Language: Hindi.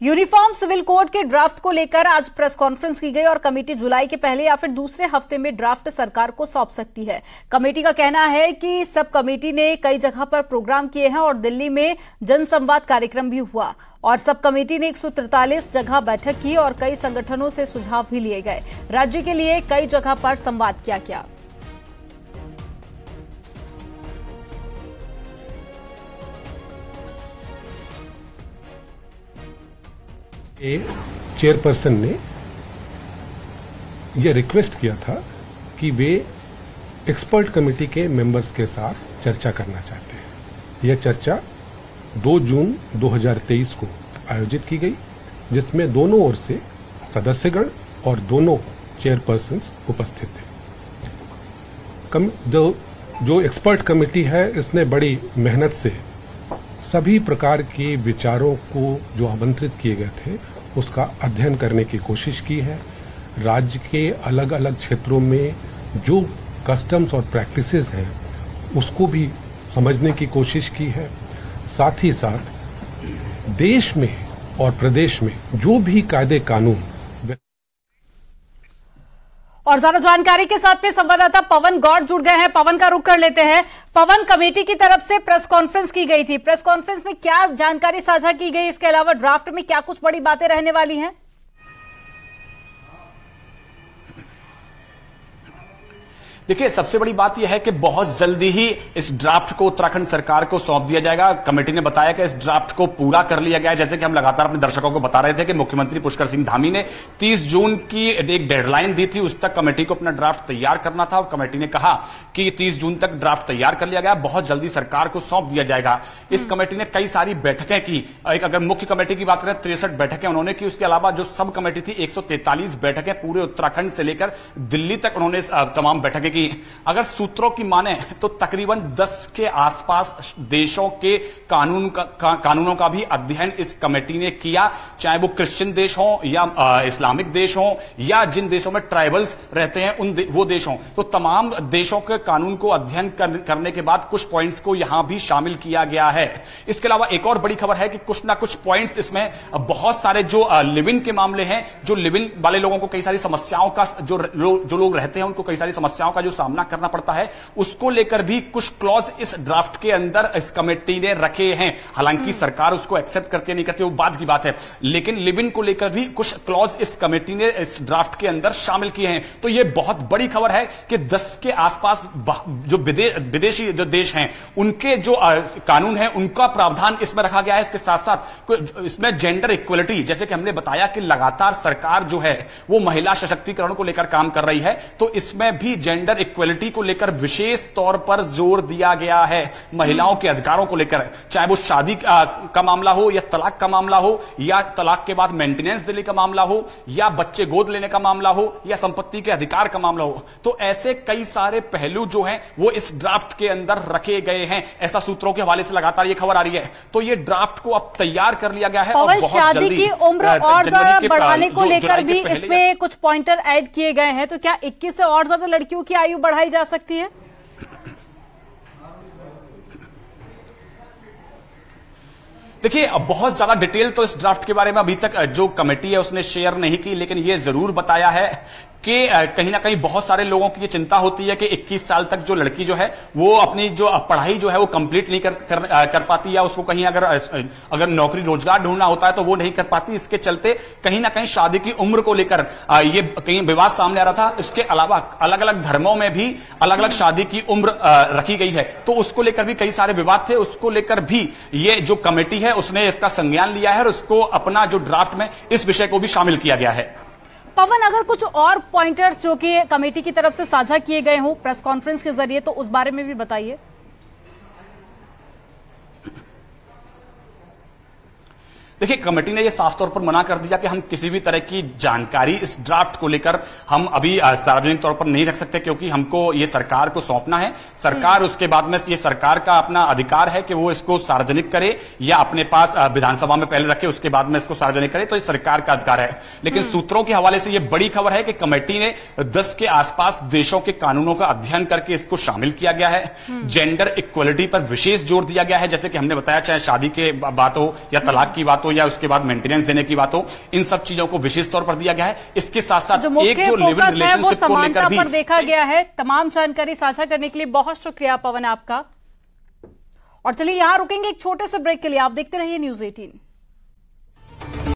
यूनिफॉर्म सिविल कोड के ड्राफ्ट को लेकर आज प्रेस कॉन्फ्रेंस की गई और कमेटी जुलाई के पहले या फिर दूसरे हफ्ते में ड्राफ्ट सरकार को सौंप सकती है। कमेटी का कहना है कि सब कमेटी ने कई जगह पर प्रोग्राम किए हैं और दिल्ली में जनसंवाद कार्यक्रम भी हुआ और सब कमेटी ने 143 जगह बैठक की और कई संगठनों से सुझाव भी लिए गए। राज्य के लिए कई जगह पर संवाद किया गया। चेयरपर्सन ने यह रिक्वेस्ट किया था कि वे एक्सपर्ट कमेटी के मेंबर्स के साथ चर्चा करना चाहते हैं। यह चर्चा 2 जून 2023 को आयोजित की गई, जिसमें दोनों ओर से सदस्यगण और दोनों चेयरपर्सन उपस्थित थे। जो एक्सपर्ट कमेटी है, इसने बड़ी मेहनत से सभी प्रकार के विचारों को जो आमंत्रित किए गए थे उसका अध्ययन करने की कोशिश की है। राज्य के अलग अलग क्षेत्रों में जो कस्टम्स और प्रैक्टिसेस हैं उसको भी समझने की कोशिश की है। साथ ही साथ देश में और प्रदेश में जो भी कायदे कानून और ज्यादा जानकारी के साथ में संवाददाता पवन गौड़ जुड़ गए हैं। पवन का रुख कर लेते हैं। पवन, कमेटी की तरफ से प्रेस कॉन्फ्रेंस की गई थी, प्रेस कॉन्फ्रेंस में क्या जानकारी साझा की गई? इसके अलावा ड्राफ्ट में क्या कुछ बड़ी बातें रहने वाली हैं? देखिए, सबसे बड़ी बात यह है कि बहुत जल्दी ही इस ड्राफ्ट को उत्तराखंड सरकार को सौंप दिया जाएगा। कमेटी ने बताया कि इस ड्राफ्ट को पूरा कर लिया गया है। जैसे कि हम लगातार अपने दर्शकों को बता रहे थे कि मुख्यमंत्री पुष्कर सिंह धामी ने 30 जून की एक डेडलाइन दी थी, उस तक कमेटी को अपना ड्राफ्ट तैयार करना था और कमेटी ने कहा कि 30 जून तक ड्राफ्ट तैयार कर लिया गया, बहुत जल्दी सरकार को सौंप दिया जाएगा। इस कमेटी ने कई सारी बैठकें की। अगर मुख्य कमेटी की बात करें 63 बैठकें उन्होंने की। उसके अलावा जो सब कमेटी थी 143 बैठकें पूरे उत्तराखंड से लेकर दिल्ली तक उन्होंने तमाम बैठकें की। अगर सूत्रों की माने तो तकरीबन 10 के आसपास देशों के कानूनों का भी अध्ययन इस कमेटी ने किया, चाहे वो क्रिश्चियन देश हो या इस्लामिक देश हो या जिन देशों में ट्राइबल्स रहते हैं वो देश हो। तो तमाम देशों के कानून को अध्ययन करने के बाद कुछ पॉइंट्स को यहां भी शामिल किया गया है। इसके अलावा एक और बड़ी खबर है कि कुछ ना कुछ पॉइंट्स इसमें बहुत सारे जो लिव इन के मामले हैं, जो लिव इन वाले लोगों को कई सारी समस्याओं का जो लोग रहते हैं उनको कई सारी समस्याओं का जो सामना करना पड़ता है, उसको लेकर भी कुछ क्लॉज इस ड्राफ्ट के अंदर इस कमेटी ने रखे हैं। हालांकि सरकार उसको एक्सेप्ट करती है नहीं करती वो बाद की बात है, लेकिन लिव इन को लेकर भी कुछ क्लॉज इस कमेटी ने इस ड्राफ्ट के अंदर शामिल किए हैं। तो यह बहुत बड़ी खबर है कि 10 के आसपास जो विदेशी जो देश हैं उनके जो कानून है उनका प्रावधान इसमें रखा गया है। इसके साथ साथ इसमें जेंडर इक्वलिटी, जैसे कि हमने बताया कि लगातार सरकार जो है वो महिला सशक्तिकरण को लेकर काम कर रही है, तो इसमें भी जेंडर इक्वलिटी को लेकर विशेष तौर पर जोर दिया गया है। महिलाओं के अधिकारों को लेकर, चाहे वो शादी का मामला हो या तलाक का मामला हो या तलाक के बाद मेंटेनेंस देने का मामला हो या बच्चे गोद लेने का मामला हो या संपत्ति के अधिकार का मामला हो, तो ऐसे कई सारे पहलू जो हैं वो इस ड्राफ्ट के अंदर रखे गए हैं। ऐसा सूत्रों के हवाले से लगातार ये खबर आ रही है। तो ये ड्राफ्ट को अब तैयार कर लिया गया है और बहुत शादी की उम्र और ज्यादा बढ़ाने को लेकर भी इसमें कुछ पॉइंटर ऐड किए गए हैं। तो क्या 21 से और ज्यादा लड़कियों की आयु बढ़ाई जा सकती है? देखिए, बहुत ज्यादा डिटेल तो इस ड्राफ्ट के बारे में अभी तक जो कमेटी है उसने शेयर नहीं की, लेकिन यह जरूर बताया है कि कहीं ना कहीं बहुत सारे लोगों की ये चिंता होती है कि 21 साल तक जो लड़की जो है वो अपनी जो पढ़ाई जो है वो कंप्लीट नहीं कर पाती, या उसको कहीं अगर नौकरी रोजगार ढूंढना होता है तो वो नहीं कर पाती। इसके चलते कहीं ना कहीं शादी की उम्र को लेकर ये कहीं विवाद सामने आ रहा था। इसके अलावा अलग अलग धर्मों में भी अलग अलग शादी की उम्र रखी गई है, तो उसको लेकर भी कई सारे विवाद थे। उसको लेकर भी ये जो कमेटी है उसने इसका संज्ञान लिया है और उसको अपना जो ड्राफ्ट में इस विषय को भी शामिल किया गया है। पवन, अगर कुछ और पॉइंटर्स जो कि कमेटी की तरफ से साझा किए गए हों प्रेस कॉन्फ्रेंस के जरिए, तो उस बारे में भी बताइए। देखिए, कमेटी ने यह साफ तौर पर मना कर दिया कि हम किसी भी तरह की जानकारी इस ड्राफ्ट को लेकर हम अभी सार्वजनिक तौर पर नहीं रख सकते, क्योंकि हमको ये सरकार को सौंपना है। सरकार उसके बाद में ये सरकार का अपना अधिकार है कि वो इसको सार्वजनिक करे या अपने पास विधानसभा में पहले रखे उसके बाद में इसको सार्वजनिक करे, तो ये सरकार का अधिकार है। लेकिन सूत्रों के हवाले से यह बड़ी खबर है कि कमेटी ने 10 के आसपास देशों के कानूनों का अध्ययन करके इसको शामिल किया गया है। जेंडर इक्वलिटी पर विशेष जोर दिया गया है, जैसे कि हमने बताया, चाहे शादी के बात हो या तलाक की बात बात हो या उसके बाद मेंटेनेंस देने की बात हो, इन सब चीजों को विशेष तौर पर दिया गया है। इसके साथ साथ एक जो लिव इन रिलेशनशिप को लेकर भी देखा गया है। तमाम जानकारी साझा करने के लिए बहुत शुक्रिया पवन आपका। और चलिए यहां रुकेंगे एक छोटे से ब्रेक के लिए। आप देखते रहिए न्यूज़ 18।